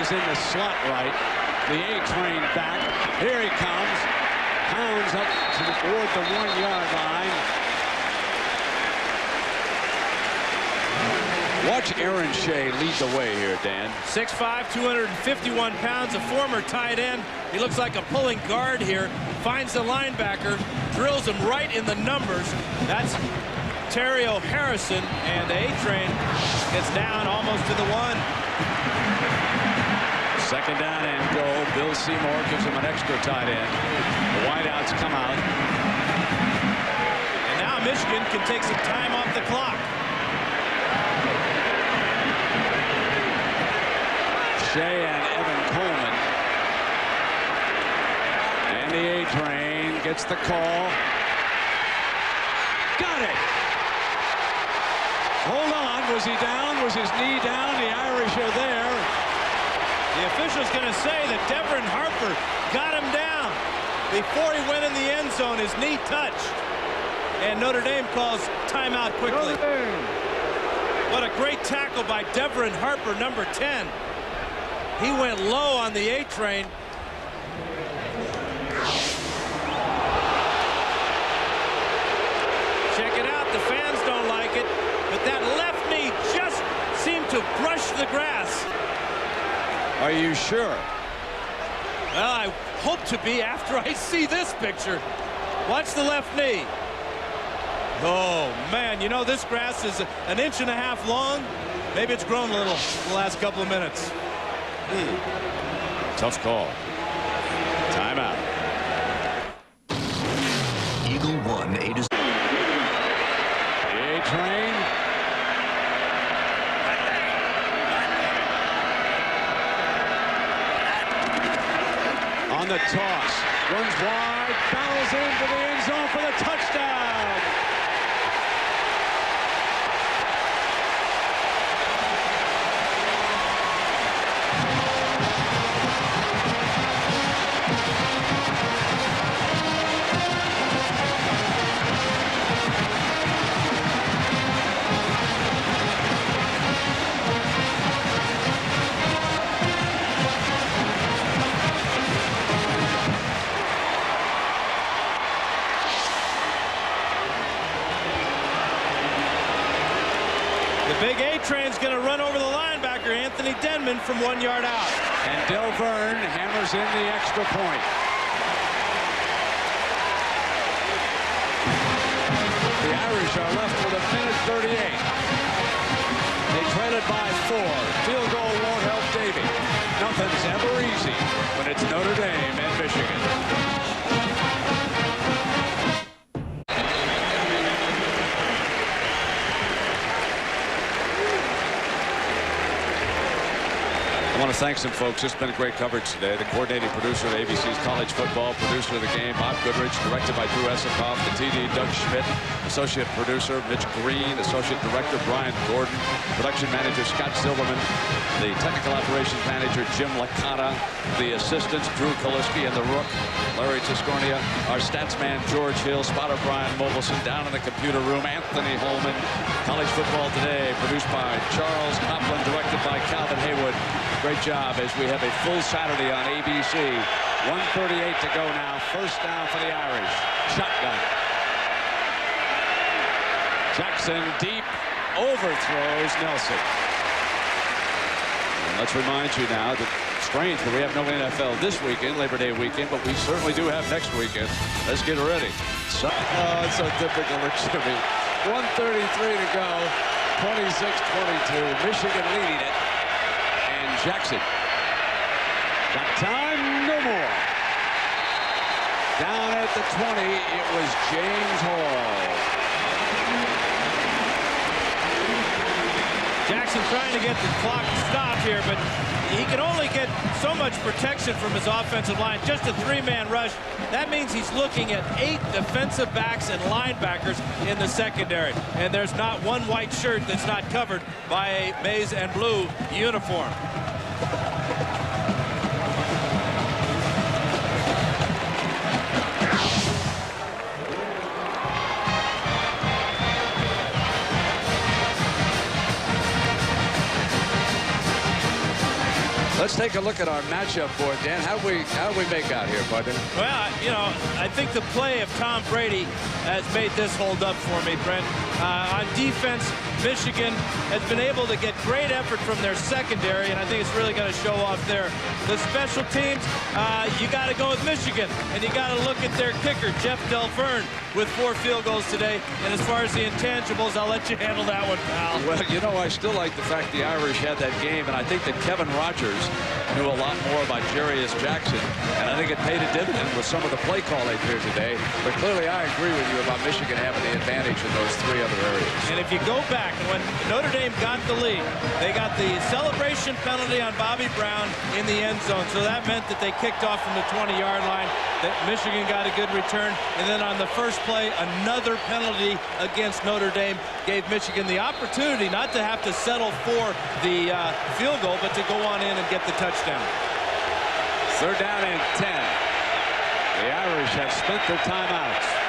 is in the slot right. The A-train back. Here he comes. Pounds up toward the 1-yard line. Watch Aaron Shea lead the way here, Dan. 6'5", 251 pounds, a former tight end. He looks like a pulling guard here. Finds the linebacker, drills him right in the numbers. That's Terrio Harrison, and the A-train gets down almost to the 1. Second down and goal. Bill Seymour gives him an extra tight end. The wideouts come out. And now Michigan can take some time off the clock. Shea and Evan Coleman. And the A-train gets the call. Got it. Hold on. Was he down? Was his knee down? The Irish are there. The official's going to say that Devin Harper got him down before he went in the end zone. His knee touched. And Notre Dame calls timeout quickly. What a great tackle by Devin Harper, number 10. He went low on the A-train. Check it out. The fans don't like it. But that left knee just seemed to brush the grass. Are you sure? Well, I hope to be after I see this picture. Watch the left knee. Oh, man, you know, this grass is 1.5 inches long. Maybe it's grown a little in the last couple of minutes. Tough call. Timeout. Eagle 1, 8 is. A-train. On the toss. Runs wide. Barrels into the end zone for the touchdown. The big A-train's going to run over the linebacker, Anthony Denman, from 1 yard out. And Del Verne hammers in the extra point. The Irish are left with 1:38. They trail it by 4. Field goal won't help Davy. Nothing's ever easy when it's Notre Dame and Michigan. I want to thank some folks. It's been a great coverage today. The coordinating producer of ABC's College Football, producer of the game, Bob Goodrich, directed by Drew Essenhoff, the TD, Doug Schmidt, associate producer, Mitch Green, associate director, Brian Gordon, production manager, Scott Silverman, the technical operations manager, Jim Licata, the assistants, Drew Kaliski and the Rook, Larry Tiscornia, our stats man, George Hill, spotter Brian Mogelson, down in the computer room, Anthony Holman. College Football Today, produced by Charles Copland, directed by Calvin Haywood. Great job as we have a full Saturday on ABC. 1:38 to go now. First down for the Irish. Shotgun. Jackson deep. Overthrows Nelson. And let's remind you now that it's strange that we have no NFL this weekend, Labor Day weekend, but we certainly do have next weekend. Let's get ready. Oh, it's so typical of Jimmy. 1:33 to go. 26-22. Michigan leading it. Jackson. Got time, no more. Down at the 20, it was James Hall. Jackson trying to get the clock stopped here, but he can only get so much protection from his offensive line. Just a 3-man rush. That means he's looking at 8 defensive backs and linebackers in the secondary. And there's not one white shirt that's not covered by a maize and blue uniform. Let's take a look at our matchup board, Dan. How we make out here, partner? Well, you know, I think the play of Tom Brady has made this hold up for me, Brent. On defense, Michigan has been able to get great effort from their secondary, and I think it's really going to show off there. The special teams, you got to go with Michigan, and you got to look at their kicker, Jeff Delverne, with 4 field goals today. And as far as the intangibles, I'll let you handle that one, pal. Well, you know, I still like the fact the Irish had that game, and I think that Kevin Rogers knew a lot more about Jarius Jackson, and I think it paid a dividend with some of the play calling here today. But clearly, I agree with you about Michigan having the advantage in those 3 other areas. And if you go back, when Notre Dame got the lead, they got the celebration penalty on Bobby Brown in the end zone. So that meant that they kicked off from the 20-yard line, that Michigan got a good return. And then on the first play, another penalty against Notre Dame gave Michigan the opportunity not to have to settle for the field goal, but to go on in and get the touchdown. 3rd down and 10. The Irish have spent their timeouts.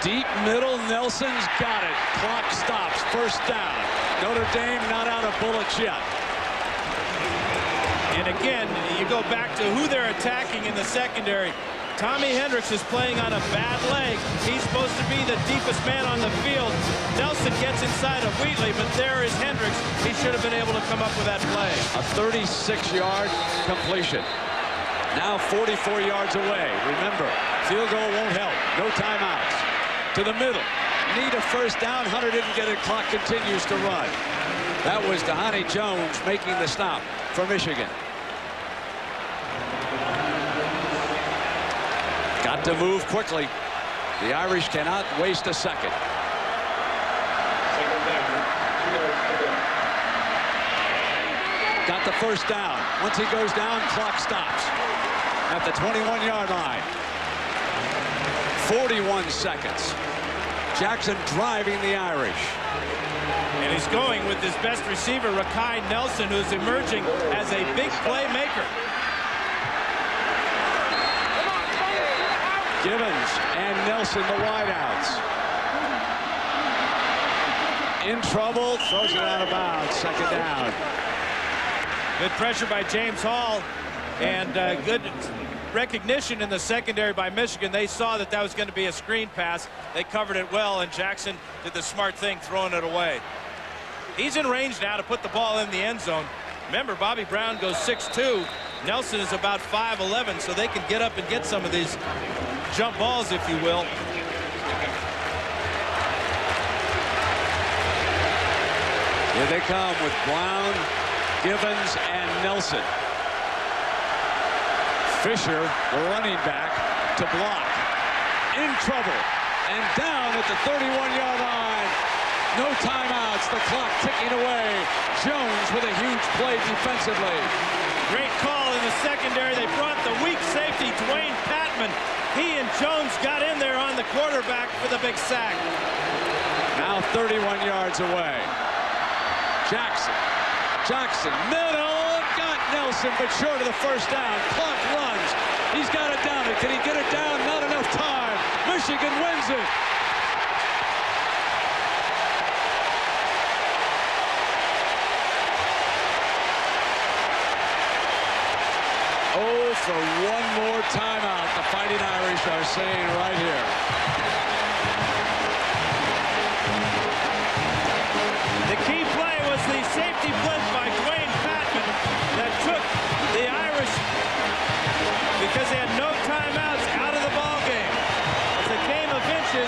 Deep middle, Nelson's got it. Clock stops. 1st down. Notre Dame not out of bullets yet. And again, you go back to who they're attacking in the secondary. Tommy Hendricks is playing on a bad leg. He's supposed to be the deepest man on the field. Nelson gets inside of Wheatley, but there is Hendricks. He should have been able to come up with that play. A 36-yard completion. Now 44 yards away. Remember, field goal won't help. No timeouts. To the middle. Need a 1st down. Hunter didn't get it. Clock continues to run. That was Dhani Jones making the stop for Michigan. Got to move quickly. The Irish cannot waste a second. Got the 1st down. Once he goes down, clock stops at the 21-yard line. 41 seconds. Jackson driving the Irish. And he's going with his best receiver, Rakai Nelson, who's emerging as a big playmaker. Givens and Nelson, the wideouts. In trouble, throws it out of bounds. 2nd down. Good pressure by James Hall, and good recognition in the secondary by Michigan. They saw that that was going to be a screen pass. They covered it well, and Jackson did the smart thing, throwing it away. He's in range now to put the ball in the end zone. Remember, Bobby Brown goes 6'2". Nelson is about 5'11", so they can get up and get some of these jump balls, if you will. Here they come with Brown, Givens, and Nelson. Fisher, the running back, to block. In trouble. And down at the 31-yard line. No timeouts. The clock ticking away. Jones with a huge play defensively. Great call in the secondary. They brought the weak safety, Dwayne Patman. He and Jones got in there on the quarterback for the big sack. Now 31 yards away. Jackson, middle, got Nelson, but short of the 1st down. Clock runs. He's got it down. Can he get it down? Not enough time. Michigan wins it. Oh, for one more timeout, the Fighting Irish are saying right here. The key play was the safety blitz by Dwayne Patman that took the Irish, because they had no timeouts, out of the ball game. As the game of inches,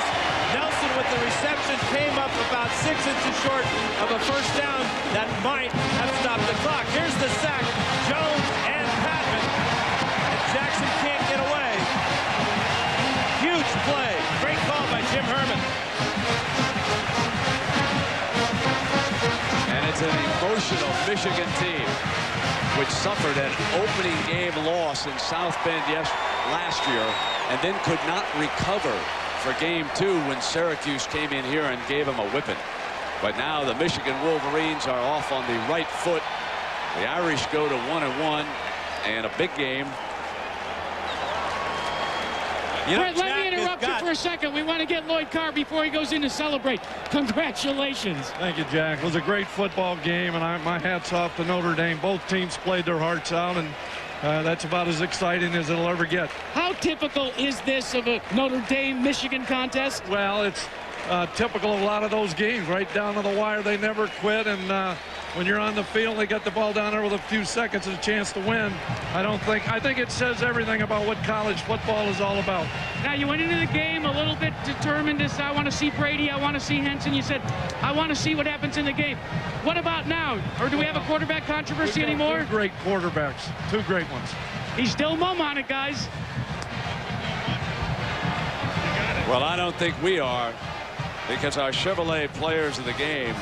Nelson with the reception came up about 6 inches short of a 1st down that might have stopped the clock. Here's the sack. Jones and Patman. And Jackson can't get away. Huge play. Great call by Jim Herman. It's an emotional Michigan team, which suffered an opening game loss in South Bend last year, and then could not recover for game 2 when Syracuse came in here and gave them a whipping. But now the Michigan Wolverines are off on the right foot. The Irish go to 1-1, and a big game You know, Fred, let me Jack has interrupt you got- for a second. We want to get Lloyd Carr before he goes in to celebrate. Congratulations. Thank you, Jack. It was a great football game, and my hat's off to Notre Dame. Both teams played their hearts out, and that's about as exciting as it'll ever get. How typical is this of a Notre Dame-Michigan contest? Well, it's typical of a lot of those games, right down to the wire. They never quit, and when you're on the field, they got the ball down there with a few seconds and a chance to win. I think it says everything about what college football is all about. Now, you went into the game a little bit determined as I want to see Brady, I want to see Henson. You said, I want to see what happens in the game. What about now? Or do we have a quarterback controversy anymore? Two great quarterbacks, two great ones. He's still mum on it, guys. Well, I don't think we are, because our Chevrolet players of the game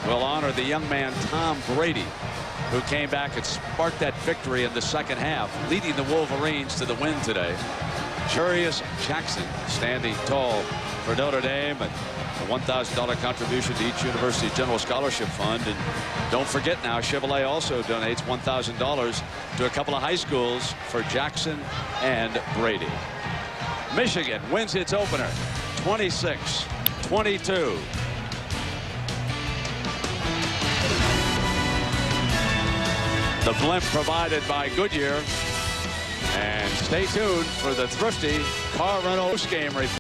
will honor the young man Tom Brady, who came back and sparked that victory in the second half, leading the Wolverines to the win today. Jarius Jackson standing tall for Notre Dame, and a $1,000 contribution to each university's general scholarship fund. And don't forget now, Chevrolet also donates $1,000 to a couple of high schools for Jackson and Brady. Michigan wins its opener 26-22. The blimp provided by Goodyear. And stay tuned for the Thrifty Car Rental game report.